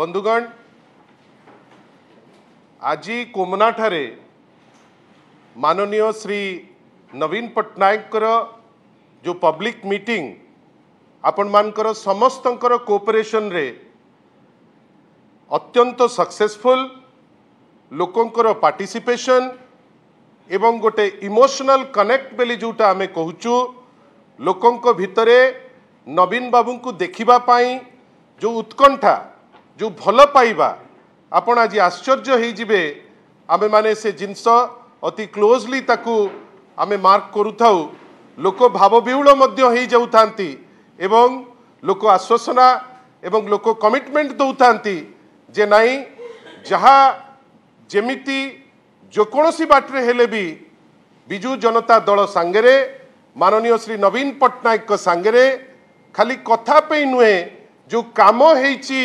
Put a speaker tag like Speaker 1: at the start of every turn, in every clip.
Speaker 1: बंधुगण आज कोमना ठारे माननीय श्री नवीन पट्टनायक जो पब्लिक मीटिंग आपण मानकर समस्तंकर कोऑपरेशन रे अत्यंत सक्सेसफुल लोकंकर पार्टिसिपेशन एवं गोटे इमोशनल कनेक्ट बेली जोटा आमे कहूचु लोकंक भितरे नवीन बाबू को देखिबा पाई जो उत्कंठा जो भल पाइबा आपण आज आश्चर्य हो जिबे आमे माने से जिनस अति क्लोजली ताकू आमे मार्क करूथाउ लोक भावविहुल मध्य हो जाउथांती एवं लोक आश्वासना एवं लोक कमिटमेंट दउथांती जे नाई जहा जेमिति जो कोनोसी बाटरे हेले भी बिजू जनता दल सांगरे माननीय श्री नवीन पट्टनायक सांगरे खाली कथा पे नुहे जो काम हेची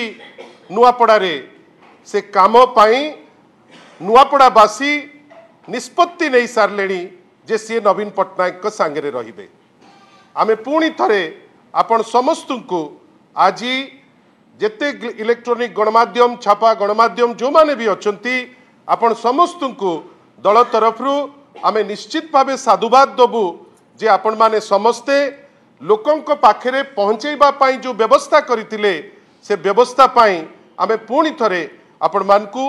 Speaker 1: नुआपड़ारे से काम पाई नुआपड़ावासी निष्पत्ति नहीं सारे जे सी नवीन पट्टनायक सांगरे रहिबे। आमे पुणी थरे आपण समस्त को आज जेते इलेक्ट्रॉनिक गणमाध्यम छापा गणमाध्यम जो माने भी अछंती आपण समस्त को दल तरफरु आमे निश्चित भावे साधुवाद दबु जे आपण माने समस्ते लोकंक पाखरे पहुंचेबा पाई जो व्यवस्था करथिले से व्यवस्था पाई आमे पुणी थरे आपण मानकु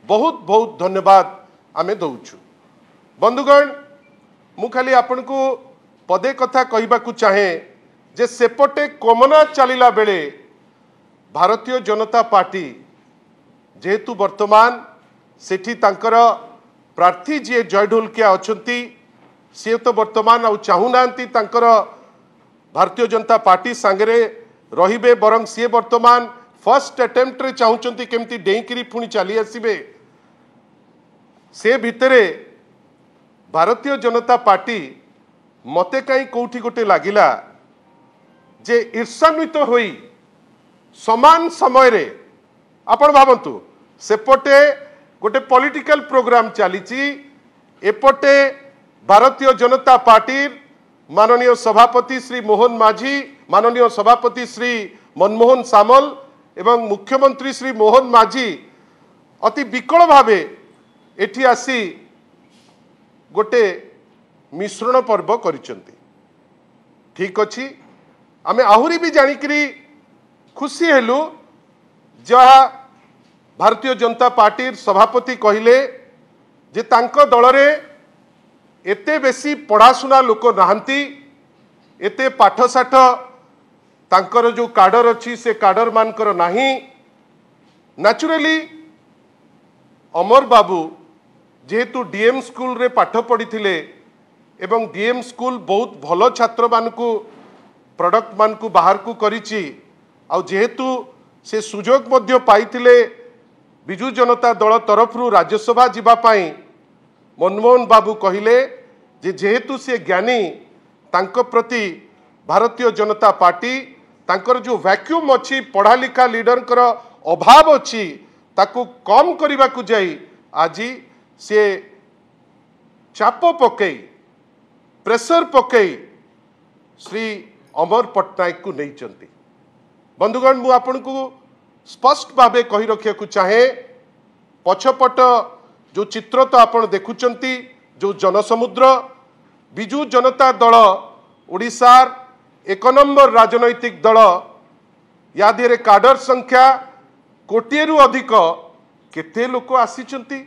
Speaker 1: बहुत बहुत धन्यवाद आमे दउछु। बंधुगण मु खाली आपण को पदे कथा कहबाकू चाहे जे सेपटे कोमना चलिला बेले भारतीय जनता पार्टी जेहेतु वर्तमान सेठी तांकर प्रार्थी जी जय ढोलकिया अछंती सी तो वर्तमान आ चाहूनांती तांकर भारतीय जनता पार्टी सांगरे रहिबे बरं सी वर्तमान फर्स्ट अटेम्प्ट रे चाहूचंती केमती डेईकरी पुणी चली आसीबे से भितरे भारतीय जनता पार्टी मते कहीं कोठी गोटे लागिला जे ईर्षान्वित होई समान समय रे आपण भावंतु सेपटे गोटे political programme चलीची एपटे Bharatiya Janata party माननीय सभापति श्री मोहन माझी माननीय सभापति श्री मनमोहन सामल एवं मुख्यमंत्री श्री मोहन माझी अति विकल भावे एठी आसी गोटे मिश्रण पर्व करिसंती। ठीक अच्छी आमे आहुरी भी जानिकरी खुशी हेलु जहा भारतीय जनता पार्टी सभापति कहिले जे तांको दल रे एते बेसी पढ़ाशुना लोक नहांती एते पाठसाठ तांकर जो काडर अच्छी से काडर मानकर नाही नेचुरली अमर बाबू जेहेतु डीएम स्कूल रे पाठ पढ़ी थिले एवं डीएम स्कूल बहुत भलो छात्र मानकु प्रोडक्ट मानकु बाहर को करिछि आ जेहेतु से सुजोग मध्य पाइथिले बिजू जनता दल तरफरु राज्यसभा जीवा पाई मनमोहन बाबू कहिले जे जेहेतु से ज्ञानी तांको प्रति भारतीय जनता पार्टी तांकर जो वैक्यूम अच्छी पढ़ा लिखा लीडर कर अभाव अच्छी ताकू कम करने को जाई आज से चाप पकई प्रेशर पकई श्री अमर पट्टनायक को नहीं चंती। बंधुगण मु आपन को स्पष्ट भावे कही रखिया को चाहे पछपट जो चित्र तो आपण देखुचंती जो जनसमुद्र बिजू जनता दल ओडिशार एक नंबर राजनैतिक दल या दिहरे काडर संख्या कोटिए रु अधिक केते लोक आसीचंती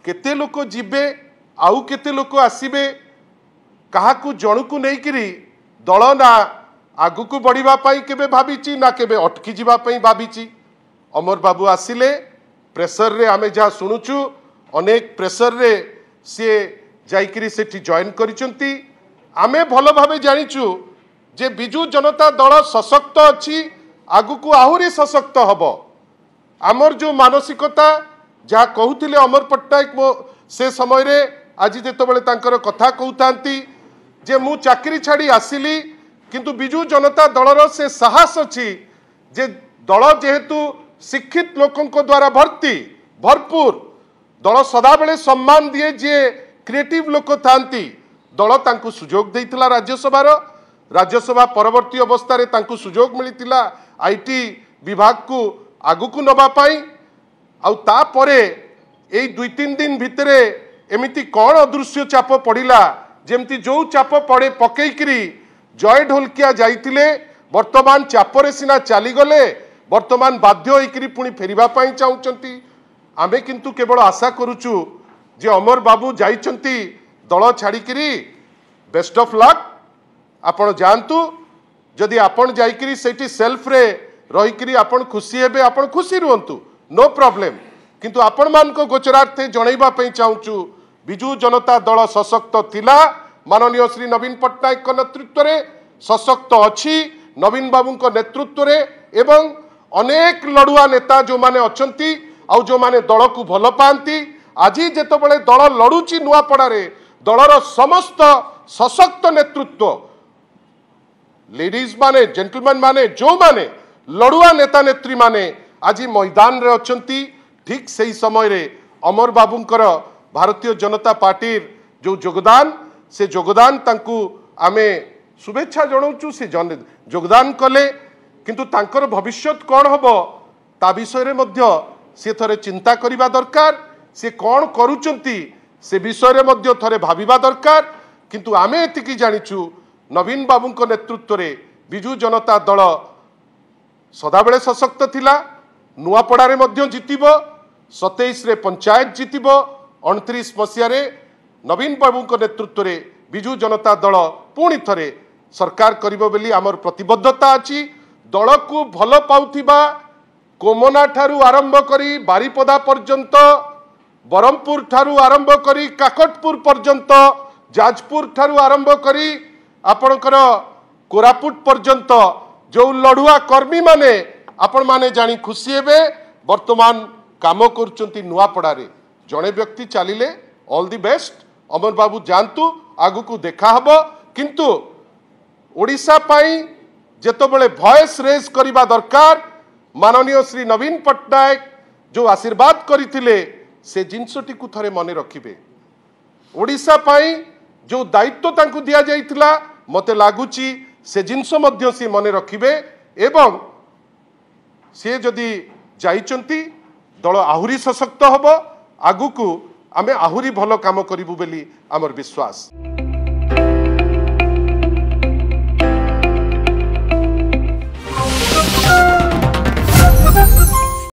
Speaker 1: केते लोक जिबे आउ केते लोक आसीबे काहाकू जणुकू नेइकिरी दल ना आगु को बढ़िबा पाई केबे भाबीची ना केबे अटकी जिबा पाई भाबीची। अमर बाबू आसिले प्रेशर रे आमे जा सुनुचु अनेक प्रेशर रे से जाइकरी सेठी जॉइन करिसंती। आमे भलो भावे जानिचु जे बिजू जनता दल सशक्त अच्छी आगु को आहुरी सशक्त हबो। आमर जो मानसिकता जहाँ कहूथिले अमर पट्टनायक मो से समय रे आज जेतबेले तांकर कथा कहूतांती जे मु चाकरी छाड़ी आसिली किंतु बिजू जनता दलर से साहस अच्छी जे दल जेहेतु शिक्षित लोकों द्वारा भरपूर दल सदाबेले सम्मान दिए जे क्रिएटिव लोक थांती दल तांकु सुजोग देइतिला राज्यसभा परवर्ती अवस्था रे तांकु सुजोग मिलितिला आईटी विभाग को आगुकु नबा पाई आउ तापरे एई 2-3 दिन भितरे एमिति कौन अदृश्य चाप पड़िला जेमती जो चाप पड़े पकईकरी जय ढोलकिया जाइतिले वर्तमान चापरे सिना चलीगले वर्तमान बाध्य होइकरी पुणी फेरिबा पाई चाहुचंती। आमे किंतु केवल आशा करूचु जे अमर बाबू जाइचंती दल छाड़िकरी बेस्ट ऑफ लक आपण जानतु जदि आपण जाइकरी सेठी सेल्फ रे रहिकरी आपण खुशी हेबे आपण खुशी रुहंतु नो प्रॉब्लम किंतु आपण मान को गोचरार्थे जनैबा पई चाहुचु बिजू जनता दल सशक्त थिला माननीय श्री नवीन पट्टनायक नेतृत्व रे सशक्त अछि नवीन बाबू को नेतृत्व रे एवं अनेक लड़ुआ नेता जो माने अछंती आउ जो माने दल को भल पाती आज जेतबेले दल लड़ुची नुआपड़ारे दलर समस्त सशक्त नेतृत्व लेडीज माने जेंटलमैन माने जो माने लड़ुआ नेता नेत्री माने आज मैदान रे अछंती ठीक सही समय रे अमर बाबूंकर भारतीय जनता पार्टी जो योगदान से योगदान तांकु आमे शुभेच्छा जनाऊँ से योगदान कले किंतु तांकर भविष्य कौन हम ता विषय रे मध्य से थरे चिंता करिबा दरकार से कौन करूचंती से विषय रे मध्य थरे भाबिबा दरकार किंतु आमे एतिकी जानिचु नवीन बाबूंको नेतृत्व रे बिजू जनता दल सदाबेले सशक्त थिला नुआपड़ारे मध्य जितिबो 27 रे पंचायत जितिबो 29 मसिया रे नवीन बाबूंको नेतृत्व रे बिजू जनता दल पुणी थरे सरकार करिबो बेली आमर प्रतिबद्धता अछि दल को भल पाउथिबा कोमना ठारू आरंभ करी बारीपदा पर्यंत बरमपुर ठारू आरंभ करी काकटपुर पर्यंत जाजपुर ठारू आरंभ करी आपणकर कोरापुट पर्यंत जो लड़ुआ कर्मी माने आपण माने जानी खुशी हेबे वर्तमान काम करुचंती नुआपड़ारे जड़े व्यक्ति चलिले ऑल दी बेस्ट अमर बाबू जानतु आगु को देखा हबो किंतु ओडिशा पाई जेतबेले वॉइस रेज करिबा दरकार माननीय श्री नवीन पट्टनायक जो आशीर्वाद करथिले से जिनसटी को थरे मने रखिबे ओडिशा पाई जो दायित्व तांकु दिया जाइतिला मते लागुची से जिनस मध्य से मने रखिबे एवं से जदि जाइचंती दल आहुरी सशक्त हबो आगु को आमे आहुरी भलो काम करिबु बेली हमर विश्वास।